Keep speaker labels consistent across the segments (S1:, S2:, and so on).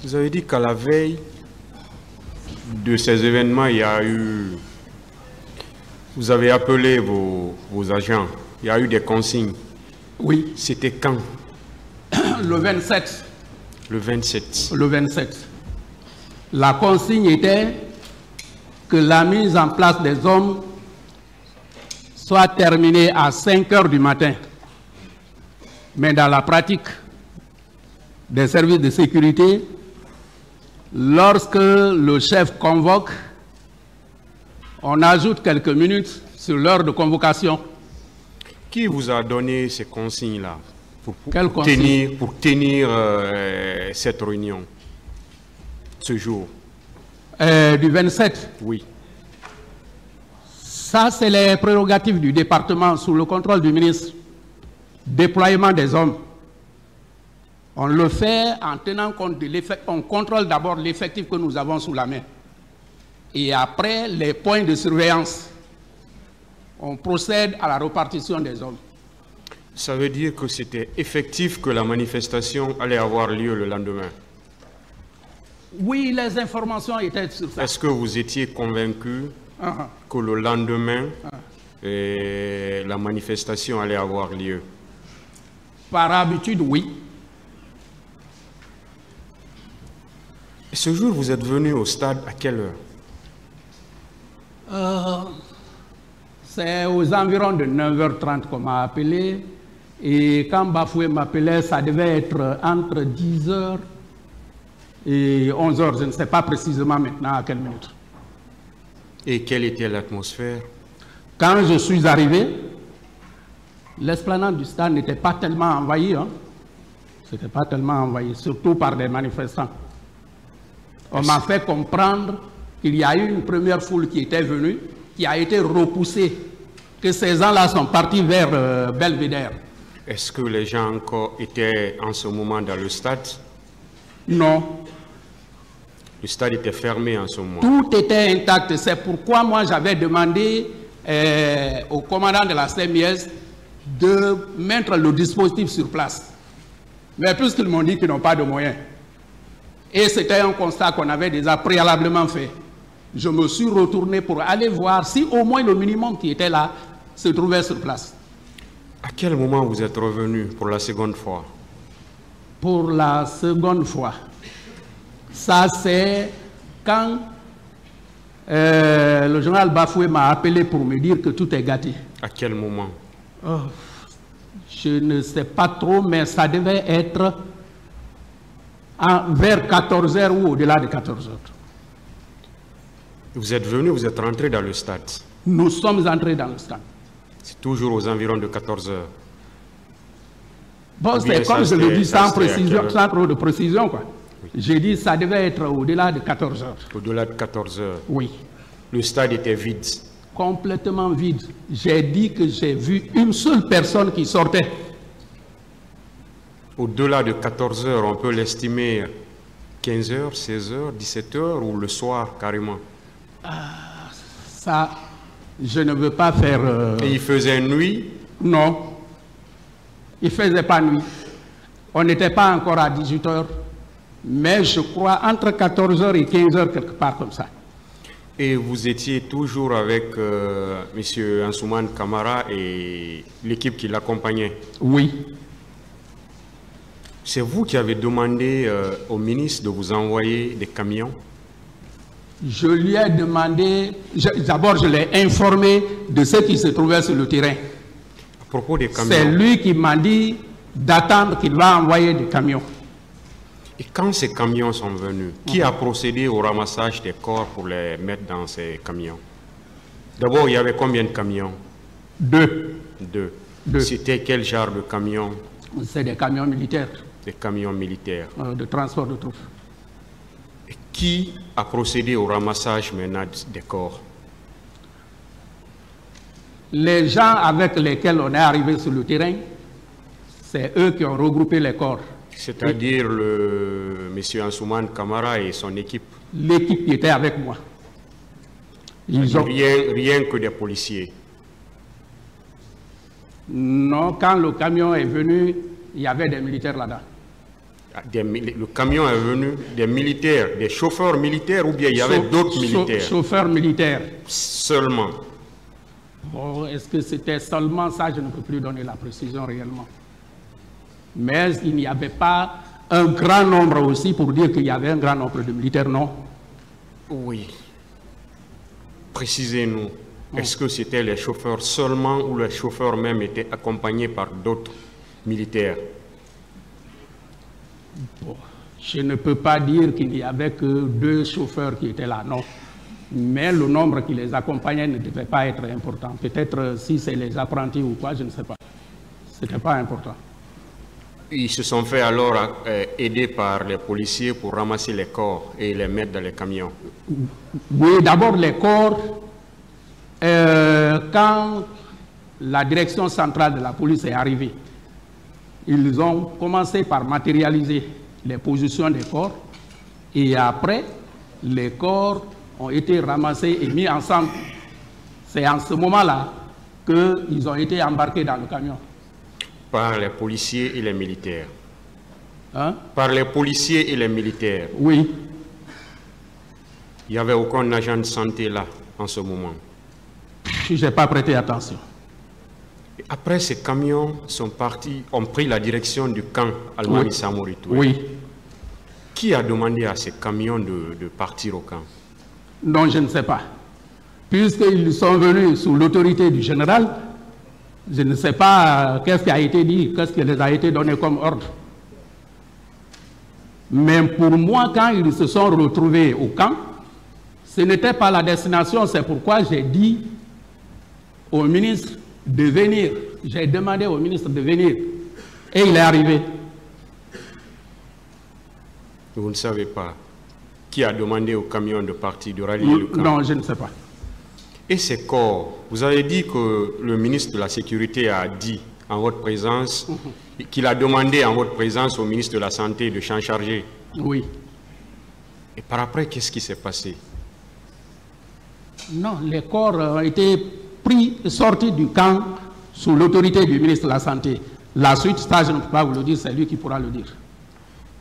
S1: Vous avez dit qu'à la veille de ces événements, il y a eu... Vous avez appelé vos agents, il y a eu des consignes.
S2: Oui.
S1: C'était quand?
S2: Le 27.
S1: Le 27.
S2: Le 27. La consigne était que la mise en place des hommes soit terminée à 5 heures du matin. Mais dans la pratique des services de sécurité, lorsque le chef convoque, on ajoute quelques minutes sur l'heure de convocation.
S1: Qui vous a donné ces consignes-là pour tenir cette réunion, ce jour?
S2: Du 27?
S1: Oui.
S2: Ça, c'est les prérogatives du département sous le contrôle du ministre. Déploiement des hommes. On le fait en tenant compte de l'effectif. On contrôle d'abord l'effectif que nous avons sous la main. Et après, les points de surveillance. On procède à la répartition des hommes.
S1: Ça veut dire que c'était effectif que la manifestation allait avoir lieu le lendemain?
S2: Oui, les informations étaient sur ça.
S1: Est-ce que vous étiez convaincu que le lendemain, la manifestation allait avoir lieu?
S2: Par habitude, oui.
S1: Et ce jour, vous êtes venu au stade à quelle heure?
S2: C'est aux environs de 9h30 qu'on m'a appelé. Et quand Bafoué m'appelait, ça devait être entre 10h et 11h. Je ne sais pas précisément maintenant à quelle minute.
S1: Et quelle était l'atmosphère?
S2: Quand je suis arrivé, l'esplanade du stade n'était pas tellement envahie. C'était pas tellement envahi, surtout par des manifestants. On m'a fait comprendre qu'il y a eu une première foule qui était venue, qui a été repoussée, que ces gens-là sont partis vers Belvédère.
S1: Est-ce que les gens encore étaient en ce moment dans le stade?
S2: Non.
S1: Le stade était fermé en ce moment.
S2: Tout était intact. C'est pourquoi moi j'avais demandé au commandant de la CMIS de mettre le dispositif sur place. Mais puisqu'ils m'ont dit qu'ils n'ont pas de moyens, et c'était un constat qu'on avait déjà préalablement fait, je me suis retourné pour aller voir si au moins le minimum qui était là se trouvait sur place.
S1: À quel moment vous êtes revenu pour la seconde fois?
S2: Pour la seconde fois, ça c'est quand le général Bafoué m'a appelé pour me dire que tout est gâté.
S1: À quel moment?
S2: Je ne sais pas trop, mais ça devait être vers 14h ou au-delà de 14h.
S1: Vous êtes venu, vous êtes rentré dans le stade?
S2: Nous sommes entrés dans le stade.
S1: C'est toujours aux environs de 14h.
S2: Bon, c'est comme je le dis sans précision, sans trop de précision, quoi. Oui. J'ai dit que ça devait être au-delà de 14h.
S1: Au-delà de 14h?
S2: Oui.
S1: Le stade était vide?
S2: Complètement vide. J'ai dit que j'ai vu une seule personne qui sortait.
S1: Au-delà de 14h, on peut l'estimer 15h, 16h, 17h ou le soir carrément?
S2: Ça, je ne veux pas faire...
S1: Et il faisait nuit?
S2: Non. Il ne faisait pas nuit. On n'était pas encore à 18h. Mais je crois entre 14h et 15h, quelque part comme ça.
S1: Et vous étiez toujours avec M. Ansoumane Camara et l'équipe qui l'accompagnait?
S2: Oui.
S1: C'est vous qui avez demandé au ministre de vous envoyer des camions?
S2: Je lui ai demandé, d'abord je l'ai informé de ce qui se trouvait sur le terrain.
S1: À propos des camions?
S2: C'est lui qui m'a dit d'attendre qu'il va envoyer des camions.
S1: Et quand ces camions sont venus, qui a procédé au ramassage des corps pour les mettre dans ces camions? D'abord, il y avait combien de camions? Deux. C'était quel genre de camions?
S2: C'est des camions militaires.
S1: Des camions militaires.
S2: De transport de troupes.
S1: Et qui a procédé au ramassage maintenant des corps?
S2: Les gens avec lesquels on est arrivé sur le terrain, c'est eux qui ont regroupé les corps.
S1: C'est-à-dire M. Ansoumane Camara et son équipe? L'équipe qui était avec moi. Rien que des policiers?
S2: Non, quand le camion est venu, il y avait des militaires là-dedans.
S1: Le camion est venu des militaires, des chauffeurs militaires ou bien il y avait d'autres militaires?
S2: Chauffeurs militaires.
S1: Seulement.
S2: Bon, est-ce que c'était seulement ça? Je ne peux plus donner la précision réellement. Mais il n'y avait pas un grand nombre aussi pour dire qu'il y avait un grand nombre de militaires, non?
S1: Oui. Précisez-nous. Est-ce que c'était les chauffeurs seulement ou les chauffeurs même étaient accompagnés par d'autres militaires?
S2: Bon, je ne peux pas dire qu'il n'y avait que 2 chauffeurs qui étaient là, non. Mais le nombre qui les accompagnait ne devait pas être important. Peut-être si c'est les apprentis ou quoi, je ne sais pas. Ce n'était pas important.
S1: Ils se sont fait alors aider par les policiers pour ramasser les corps et les mettre dans les camions.
S2: Oui, d'abord les corps. Quand la direction centrale de la police est arrivée, ils ont commencé par matérialiser les positions des corps et après, les corps ont été ramassés et mis ensemble. C'est en ce moment-là qu'ils ont été embarqués dans le camion.
S1: Par les policiers et les militaires.
S2: Hein?
S1: Par les policiers et les militaires.
S2: Oui.
S1: Il n'y avait aucun agent de santé là en ce moment.
S2: Je n'ai pas prêté attention.
S1: Et après, ces camions sont partis, ont pris la direction du camp Almami Samori Touré.
S2: Oui.
S1: Qui a demandé à ces camions de partir au camp?
S2: Non, je ne sais pas. Puisqu'ils sont venus sous l'autorité du général, je ne sais pas qu'est-ce qui a été dit, qu'est-ce qui les a été donné comme ordre. Mais pour moi, quand ils se sont retrouvés au camp, ce n'était pas la destination, c'est pourquoi j'ai dit au ministre de venir. J'ai demandé au ministre de venir et il est arrivé.
S1: Vous ne savez pas qui a demandé au camion de partir, de rallier le camp?
S2: Non, je ne sais pas.
S1: Et ces corps, vous avez dit que le ministre de la Sécurité a dit en votre présence, qu'il a demandé en votre présence au ministre de la Santé de s'en charger.
S2: Oui.
S1: Et par après, qu'est-ce qui s'est passé?
S2: Non, les corps ont été sortis du camp sous l'autorité du ministre de la Santé. La suite, ça, je ne peux pas vous le dire, c'est lui qui pourra le dire.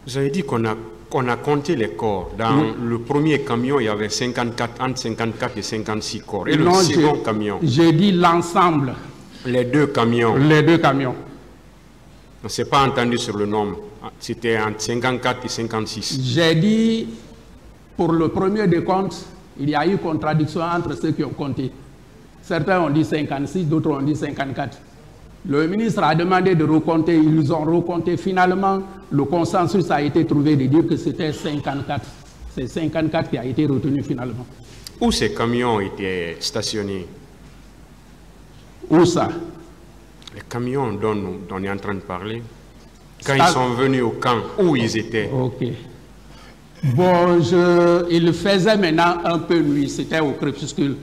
S1: Vous avez dit qu'on a compté les corps. Dans le premier camion, il y avait 54, entre 54 et 56 corps. Et le second camion?
S2: J'ai dit l'ensemble.
S1: Les 2 camions?
S2: Les 2 camions.
S1: On ne s'est pas entendu sur le nombre. C'était entre 54 et 56.
S2: J'ai dit, pour le premier décompte, il y a eu contradiction entre ceux qui ont compté. Certains ont dit 56, d'autres ont dit 54. Le ministre a demandé de recompter, ils ont recompté. Finalement, le consensus a été trouvé de dire que c'était 54. C'est 54 qui a été retenu finalement.
S1: Où ces camions étaient stationnés?
S2: Où ça?
S1: Les camions dont on est en train de parler. Quand ils sont venus au camp, où ils étaient?
S2: Ok. Bon, il faisait maintenant un peu nuit, c'était au crépuscule.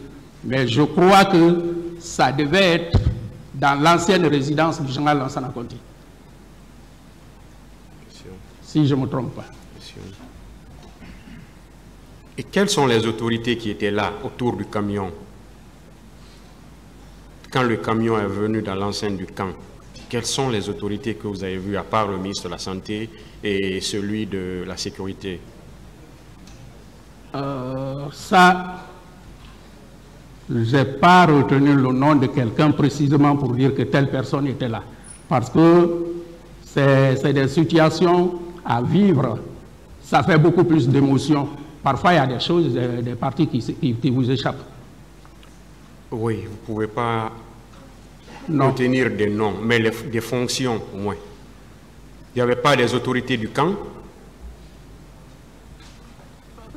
S2: Mais je crois que ça devait être dans l'ancienne résidence du général Lansana Conté. Si je ne me trompe pas.
S1: Et quelles sont les autorités qui étaient là, autour du camion? Quand le camion est venu dans l'enceinte du camp, quelles sont les autorités que vous avez vues, à part le ministre de la Santé et celui de la Sécurité?
S2: Ça, je n'ai pas retenu le nom de quelqu'un précisément pour dire que telle personne était là. Parce que c'est des situations à vivre. Ça fait beaucoup plus d'émotions. Parfois, il y a des choses, des parties qui vous échappent.
S1: Oui, vous ne pouvez pas retenir des noms, mais des fonctions au moins. Il n'y avait pas des autorités du camp?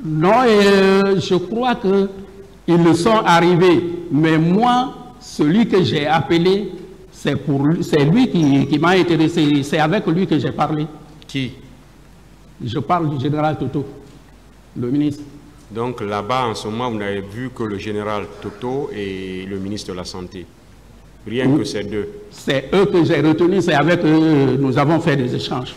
S2: Non, je crois qu'ils sont arrivés. Mais moi, celui que j'ai appelé, c'est lui qui m'a intéressé. C'est avec lui que j'ai parlé.
S1: Qui?
S2: Je parle du général Toto, le ministre.
S1: Donc là-bas, en ce moment, vous n'avez vu que le général Toto et le ministre de la Santé. Rien que ces 2.
S2: C'est eux que j'ai retenus, c'est avec eux que nous avons fait des échanges.